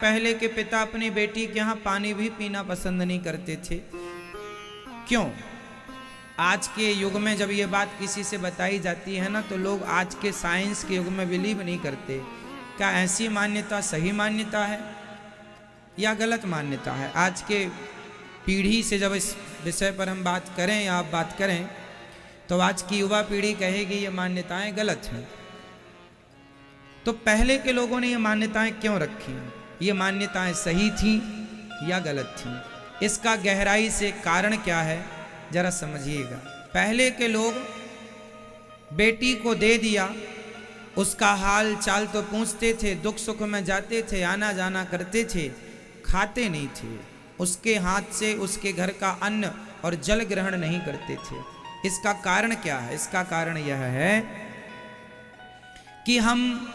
पहले के पिता अपनी बेटी के यहाँ पानी भी पीना पसंद नहीं करते थे। क्यों? आज के युग में जब ये बात किसी से बताई जाती है ना, तो लोग आज के साइंस के युग में बिलीव नहीं करते। क्या ऐसी मान्यता सही मान्यता है या गलत मान्यता है? आज के पीढ़ी से जब इस विषय पर हम बात करें या आप बात करें, तो आज की युवा पीढ़ी कहेगी ये मान्यताएं गलत हैं। तो पहले के लोगों ने ये मान्यताएं क्यों रखी? ये मान्यताएं सही थी या गलत थी? इसका गहराई से कारण क्या है जरा समझिएगा। पहले के लोग बेटी को दे दिया, उसका हाल चाल तो पूछते थे, दुख सुख में जाते थे, आना जाना करते थे, खाते नहीं थे, उसके हाथ से उसके घर का अन्न और जल ग्रहण नहीं करते थे। इसका कारण क्या है? इसका कारण यह है कि हम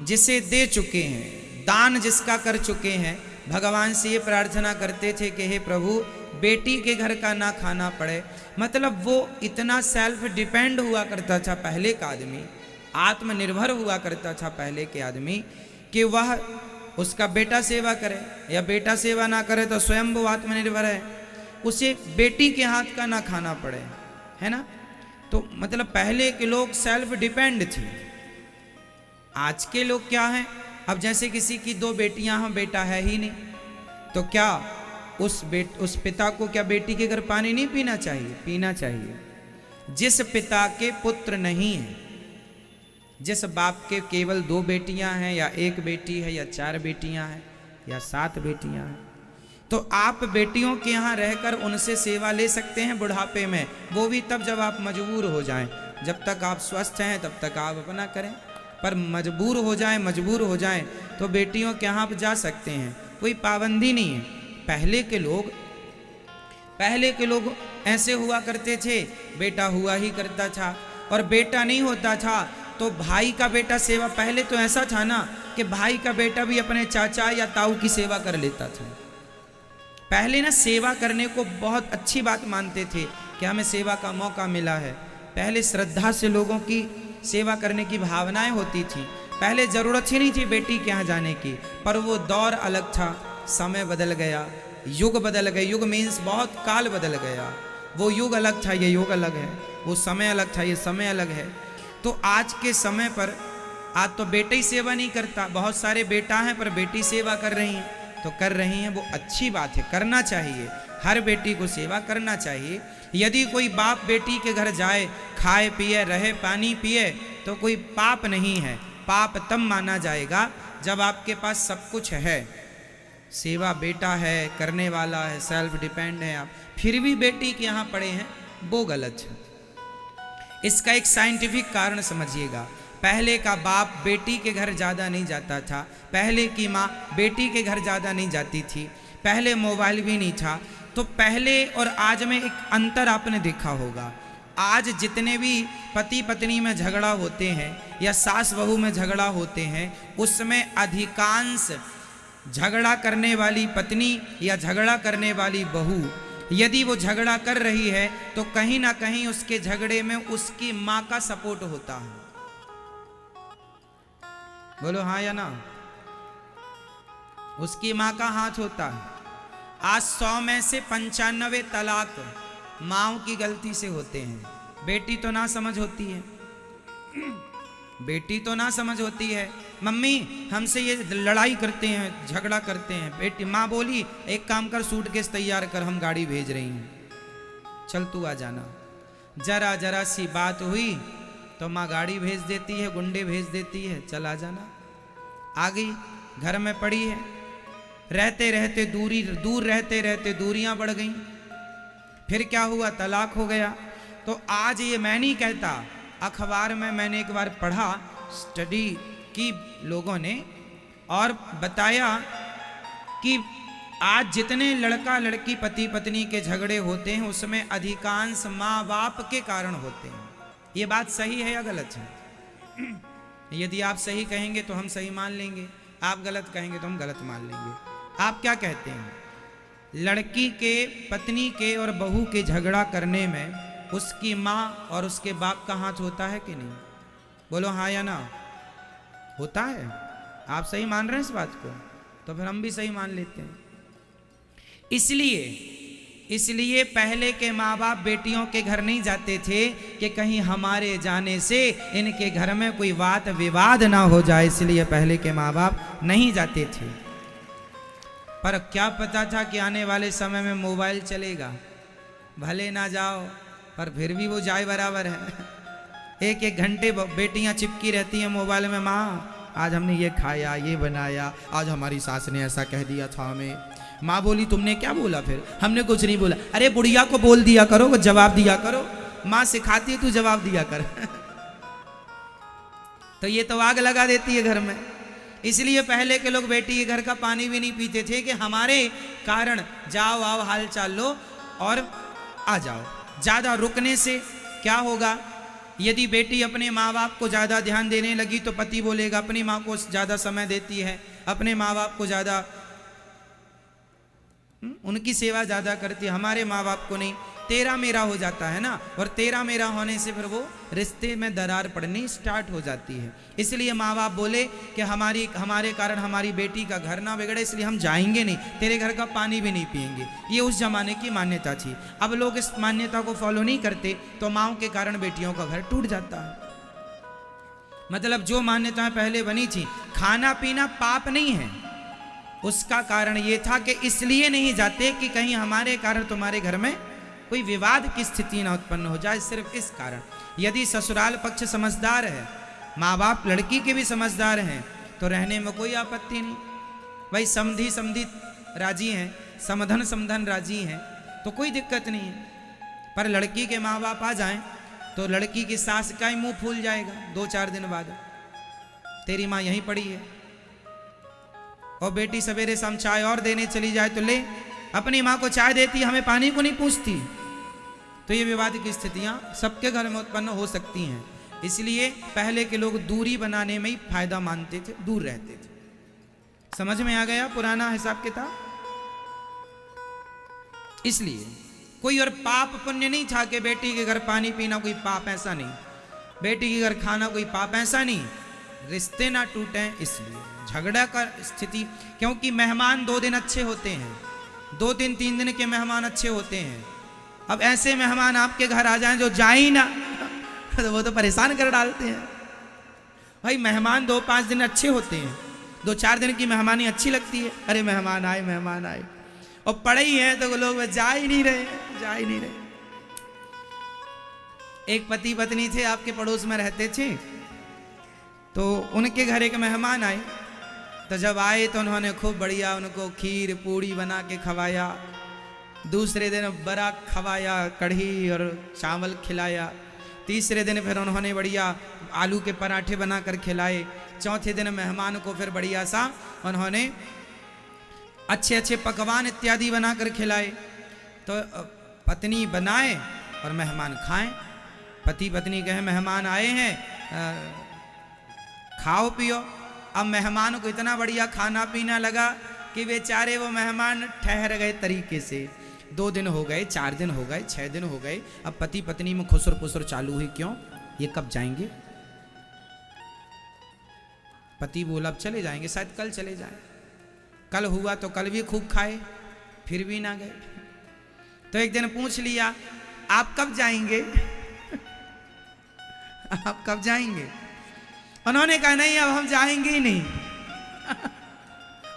जिसे दे चुके हैं, दान जिसका कर चुके हैं, भगवान से ये प्रार्थना करते थे कि हे प्रभु बेटी के घर का ना खाना पड़े। मतलब वो इतना सेल्फ डिपेंड हुआ करता था पहले का आदमी, आत्मनिर्भर हुआ करता था पहले के आदमी, कि वह उसका बेटा सेवा करे या बेटा सेवा ना करे तो स्वयं वो आत्मनिर्भर है, उसे बेटी के हाथ का ना खाना पड़े, है ना। तो मतलब पहले के लोग सेल्फ डिपेंड थे। आज के लोग क्या हैं? अब जैसे किसी की दो बेटियां हैं, बेटा है ही नहीं, तो क्या उस पिता को क्या बेटी के घर पानी नहीं पीना चाहिए? पीना चाहिए। जिस पिता के पुत्र नहीं है, जिस बाप के केवल दो बेटियां हैं या एक बेटी है या चार बेटियां हैं या 7 बेटियां हैं, तो आप बेटियों के यहाँ रहकर उनसे सेवा ले सकते हैं बुढ़ापे में, वो भी तब जब आप मजबूर हो जाएं। जब तक आप स्वस्थ हैं तब तक आप अपना करें, पर मजबूर हो जाएं तो बेटियों के यहाँ आप जा सकते हैं, कोई पाबंदी नहीं है। पहले के लोग ऐसे हुआ करते थे, बेटा हुआ ही करता था, और बेटा नहीं होता था तो भाई का बेटा सेवा, पहले तो ऐसा था ना कि भाई का बेटा भी अपने चाचा या ताऊ की सेवा कर लेता था। पहले ना सेवा करने को बहुत अच्छी बात मानते थे कि हमें सेवा का मौका मिला है। पहले श्रद्धा से लोगों की सेवा करने की भावनाएं होती थी। पहले जरूरत ही नहीं थी बेटी के यहाँ जाने की, पर वो दौर अलग था, समय बदल गया, युग बदल गए। युग मीन्स बहुत काल बदल गया। वो युग अलग था, ये युग अलग है। वो समय अलग था, ये समय अलग है। तो आज के समय पर आज तो बेटा ही सेवा नहीं करता, बहुत सारे बेटा हैं पर बेटी सेवा कर रही हैं, तो कर रही हैं, वो अच्छी बात है, करना चाहिए, हर बेटी को सेवा करना चाहिए। यदि कोई बाप बेटी के घर जाए, खाए पिए, रहे, पानी पिए, तो कोई पाप नहीं है। पाप तब माना जाएगा जब आपके पास सब कुछ है, सेवा बेटा है, करने वाला है, सेल्फ डिपेंड है आप, फिर भी बेटी के यहाँ पड़े हैं, वो गलत है। इसका एक साइंटिफिक कारण समझिएगा। पहले का बाप बेटी के घर ज़्यादा नहीं जाता था, पहले की माँ बेटी के घर ज़्यादा नहीं जाती थी, पहले मोबाइल भी नहीं था। तो पहले और आज में एक अंतर आपने देखा होगा। आज जितने भी पति पत्नी में झगड़ा होते हैं या सास बहू में झगड़ा होते हैं, उसमें अधिकांश झगड़ा करने वाली पत्नी या झगड़ा करने वाली बहू, यदि वो झगड़ा कर रही है तो कहीं ना कहीं उसके झगड़े में उसकी माँ का सपोर्ट होता है। बोलो हाँ या ना? उसकी माँ का हाथ होता है। आज 100 में से 95 तलाक माँओं की गलती से होते हैं। बेटी तो ना समझ होती है, बेटी तो ना समझ होती है, मम्मी हमसे ये लड़ाई करते हैं, झगड़ा करते हैं। बेटी माँ बोली एक काम कर, सूटकेस तैयार कर, हम गाड़ी भेज रही हैं, चल तू आ जाना। जरा सी बात हुई तो माँ गाड़ी भेज देती है, गुंडे भेज देती है, चल आ जाना। आ गई, घर में पड़ी है, रहते रहते दूर रहते रहते दूरियां बढ़ गई, फिर क्या हुआ? तलाक हो गया। तो आज ये मैं नहीं कहता, अखबार में मैंने एक बार पढ़ा, स्टडी की लोगों ने, और बताया कि आज जितने लड़का लड़की पति पत्नी के झगड़े होते हैं उसमें अधिकांश माँ बाप के कारण होते हैं। ये बात सही है या गलत है? यदि आप सही कहेंगे तो हम सही मान लेंगे, आप गलत कहेंगे तो हम गलत मान लेंगे। आप क्या कहते हैं? लड़की के, पत्नी के और बहू के झगड़ा करने में उसकी माँ और उसके बाप का हाथ होता है कि नहीं? बोलो हाँ या ना? होता है। आप सही मान रहे हैं इस बात को? तो फिर हम भी सही मान लेते हैं। इसलिए पहले के माँ बाप बेटियों के घर नहीं जाते थे कि कहीं हमारे जाने से इनके घर में कोई वाद विवाद ना हो जाए, इसलिए पहले के माँ बाप नहीं जाते थे। पर क्या पता था कि आने वाले समय में मोबाइल चलेगा, भले ना जाओ पर फिर भी वो जाए बराबर है। एक एक घंटे बेटियां चिपकी रहती हैं मोबाइल में, माँ आज हमने ये खाया, ये बनाया, आज हमारी सास ने ऐसा कह दिया था हमें। माँ बोली तुमने क्या बोला? फिर हमने कुछ नहीं बोला। अरे बुढ़िया को बोल दिया करो, वो जवाब दिया करो, माँ सिखाती है तू जवाब दिया कर। तो ये तो आग लगा देती है घर में। इसलिए पहले के लोग बेटी के घर का पानी भी नहीं पीते थे कि हमारे कारण जाओ आओ हाल चाल लो और आ जाओ। ज़्यादा रुकने से क्या होगा? यदि बेटी अपने माँ बाप को ज़्यादा ध्यान देने लगी तो पति बोलेगा अपनी माँ को ज़्यादा समय देती है, अपने माँ बाप को ज़्यादा उनकी सेवा ज़्यादा करती है, हमारे माँ बाप को नहीं। तेरा मेरा हो जाता है ना, और तेरा मेरा होने से फिर वो रिश्ते में दरार पड़नी स्टार्ट हो जाती है। इसलिए माँ बाप बोले कि हमारे कारण हमारी बेटी का घर ना बिगड़े, इसलिए हम जाएंगे नहीं, तेरे घर का पानी भी नहीं पिएंगे। ये उस जमाने की मान्यता थी। अब लोग इस मान्यता को फॉलो नहीं करते तो माँओं के कारण बेटियों का घर टूट जाता है। मतलब जो मान्यताएं पहले बनी थी, खाना पीना पाप नहीं है, उसका कारण ये था कि इसलिए नहीं जाते कि कहीं हमारे कारण तुम्हारे घर में कोई विवाद की स्थिति ना उत्पन्न हो जाए, सिर्फ इस कारण। यदि ससुराल पक्ष समझदार है, माँ बाप लड़की के भी समझदार हैं, तो रहने में कोई आपत्ति नहीं। भाई समधी राजी हैं, समधन राजी हैं, तो कोई दिक्कत नहीं है। पर लड़की के माँ बाप आ जाएं तो लड़की की सास का ही मुंह फूल जाएगा 2-4 दिन बाद, तेरी माँ यहीं पड़ी है। और बेटी सवेरे शाम चाय और देने चली जाए तो ले, अपनी माँ को चाय देती, हमें पानी को नहीं पूछती। तो ये विवाद की स्थितियां सबके घर में उत्पन्न हो सकती हैं। इसलिए पहले के लोग दूरी बनाने में ही फायदा मानते थे, दूर रहते थे। समझ में आ गया पुराना हिसाब किताब? इसलिए कोई और पाप पुण्य नहीं था कि बेटी के घर पानी पीना कोई पाप, ऐसा नहीं। बेटी के घर खाना कोई पाप, ऐसा नहीं। रिश्ते ना टूटें इसलिए झगड़ा का स्थिति, क्योंकि मेहमान 2 दिन अच्छे होते हैं, 2 दिन 3 दिन के मेहमान अच्छे होते हैं। अब ऐसे मेहमान आपके घर आ जाएं जो जाए ही ना तो वो तो परेशान कर डालते हैं। भाई मेहमान 2-5 दिन अच्छे होते हैं, 2-4 दिन की मेहमानी अच्छी लगती है। अरे मेहमान आए, और पड़े ही हैं तो लोग जा ही नहीं रहे। एक पति पत्नी थे, आपके पड़ोस में रहते थे, तो उनके घर एक मेहमान आए। तो जब आए तो उन्होंने खूब बढ़िया उनको खीर पूड़ी बना के खवाया। दूसरे दिन बड़ा खवाया, कढ़ी और चावल खिलाया। तीसरे दिन फिर उन्होंने बढ़िया आलू के पराठे बना कर खिलाए। चौथे दिन मेहमान को फिर बढ़िया सा उन्होंने अच्छे पकवान इत्यादि बना कर खिलाए। तो पत्नी बनाए और मेहमान खाएं। पति पत्नी कहे मेहमान आए हैं, खाओ पियो। अब मेहमान को इतना बढ़िया खाना पीना लगा कि बेचारे वो मेहमान ठहर गए तरीके से। 2 दिन हो गए, 4 दिन हो गए, 6 दिन हो गए। अब पति पत्नी में खुसर पुसर चालू हुई, क्यों? ये कब जाएंगे? पति बोला अब चले जाएंगे, शायद कल चले जाएं। कल हुआ तो कल भी खूब खाए, फिर भी ना गए। तो एक दिन पूछ लिया आप कब जाएंगे? आप कब जाएंगे? उन्होंने कहा नहीं अब हम जाएंगे ही नहीं।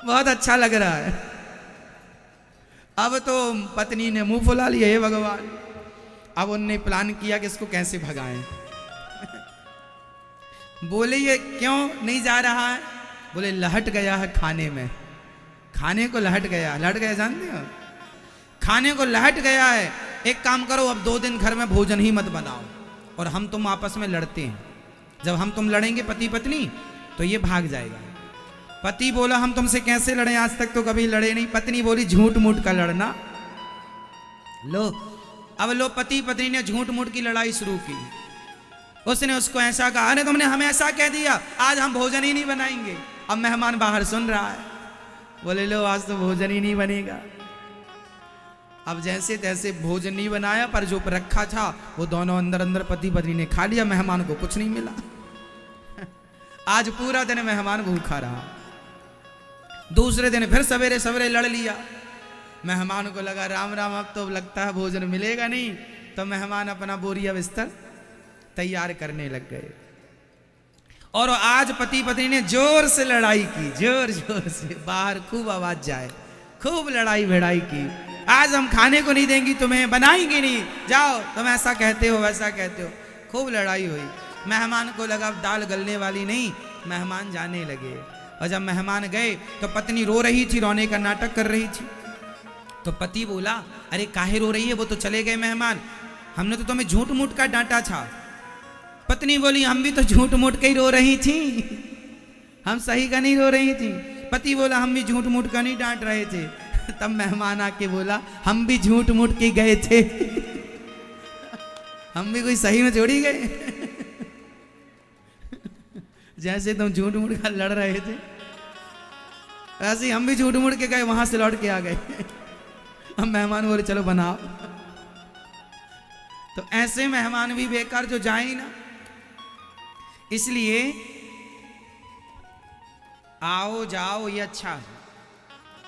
बहुत अच्छा लग रहा है। अब तो पत्नी ने मुंह फुला लिया, हे भगवान। अब उनने प्लान किया कि इसको कैसे भगाएं। बोले ये क्यों नहीं जा रहा है? बोले लहट गया है खाने में। खाने को लहट गया जानते हो? खाने को लहट गया है। एक काम करो, अब 2 दिन घर में भोजन ही मत बनाओ, और हम तुम आपस में लड़ते हैं। जब हम तुम लड़ेंगे पति पत्नी तो ये भाग जाएगा। पति बोला हम तुमसे कैसे लड़े, आज तक तो कभी लड़े नहीं। पत्नी बोली झूठ मूठ का लड़ना। अब पति पत्नी ने झूठ मूठ की लड़ाई शुरू की। उसने उसको ऐसा कहा, अरे तुमने हमें ऐसा कह दिया, आज हम भोजन ही नहीं बनाएंगे। अब मेहमान बाहर सुन रहा है, बोले लो आज तो भोजन ही नहीं बनेगा। अब जैसे तैसे भोजन नहीं बनाया, पर जो रखा था वो दोनों अंदर पति पत्नी ने खा लिया। मेहमान को कुछ नहीं मिला। आज पूरा दिन मेहमान भूखा रहा। दूसरे दिन फिर सवेरे सवेरे लड़ लिया। मेहमान को लगा राम राम, अब तो लगता है भोजन मिलेगा नहीं, तो मेहमान अपना बोरिया बिस्तर तैयार करने लग गए। और आज पति पत्नी ने जोर से लड़ाई की, जोर जोर से, बाहर खूब आवाज जाए, खूब लड़ाई भिड़ाई की। आज हम खाने को नहीं देंगी तुम्हें, बनाएंगे नहीं, जाओ, तुम ऐसा कहते हो वैसा कहते हो। खूब लड़ाई हुई। मेहमान को लगा दाल गलने वाली नहीं, मेहमान जाने लगे। और जब मेहमान गए तो पत्नी रो रही थी, रोने का नाटक कर रही थी। तो पति बोला, अरे काहे रो रही है, वो तो चले गए मेहमान, हमने तो तुम्हें झूठ मूठ का डांटा था। पत्नी बोली, हम भी तो झूठ मूठ के ही रो रही थी, हम सही का नहीं रो रही थी। पति बोला, हम भी झूठ मूठ का नहीं डांट रहे थे। तब मेहमान आके बोला, हम भी झूठ मूठ के गए थे, हम भी कोई सही में छोड़ी गए। जैसे तुम झूठ मूठ का लड़ रहे थे, ऐसे ही हम भी झूठ मूठ के गए, वहां से लौट के आ गए। अब मेहमान बोले, चलो बनाओ। तो ऐसे मेहमान भी बेकार जो जाए ही ना। इसलिए आओ जाओ ये अच्छा है।